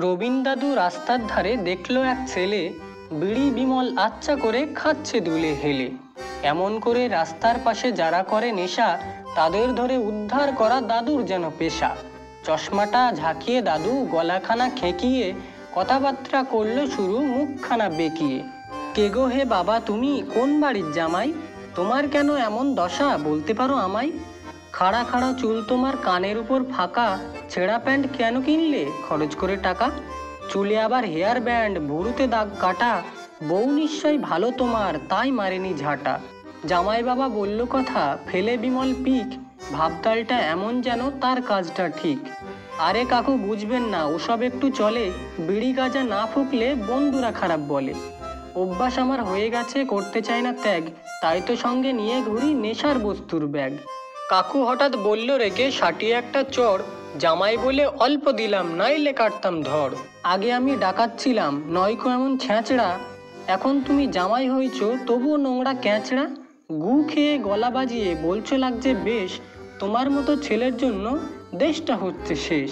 রবিন দাদু রাস্তার ধারে দেখলো এক ছেলে বিড়ি বিমল আচ্ছা করে খাচ্ছে দুলে হেলে। এমন করে রাস্তার পাশে যারা করে নেশা, তাদের ধরে উদ্ধার করা দাদুর যেন পেশা। চশমাটা ঝাঁকিয়ে দাদু গলাখানা খেঁকিয়ে কথাবার্তা করলো শুরু মুখখানা বেঁকিয়ে। কে গো হে বাবা তুমি, কোন বাড়ির জামাই? তোমার কেন এমন দশা, বলতে পারো আমায়? খাড়া খাড়া চুল তোমার কানের উপর ফাঁকা, ছেঁড়া প্যান্ট কেন কিনলে খরচ করে টাকা? চুলে আবার হেয়ার ব্যান্ড, ভুরুতে দাগ কাটা, বউ নিশ্চয় ভালো তোমার তাই মারেনি ঝাঁটা। জামাই বাবা বলল কথা, ফেলে বিমল পিক, ভাবতালটা এমন যেন তার কাজটা ঠিক। আরে কাকু বুঝবেন না, ওসব একটু চলে, বিড়ি গাঁজা না ফুকলে বন্ধুরা খারাপ বলে। অভ্যাস আমার হয়ে গেছে, করতে চাই না ত্যাগ, তাই তো সঙ্গে নিয়ে ঘুরি নেশার বস্তুর ব্যাগ। কাকু হঠাৎ বলল রেগে সাটিয়ে একটা চড়, জামাই বলে অল্প দিলাম নাইলে কাটতাম ধর। আগে আমি ডাকাত ছিলাম নয়কো এমন ছ্যাঁচড়া, এখন তুমি জামাই হয়েছো তবুও নোংরা ক্যাঁচড়া। গু খেয়ে গলা বাজিয়ে বলছো লাগছে বেশ, তোমার মতো ছেলের জন্য দেশটা হচ্ছে শেষ।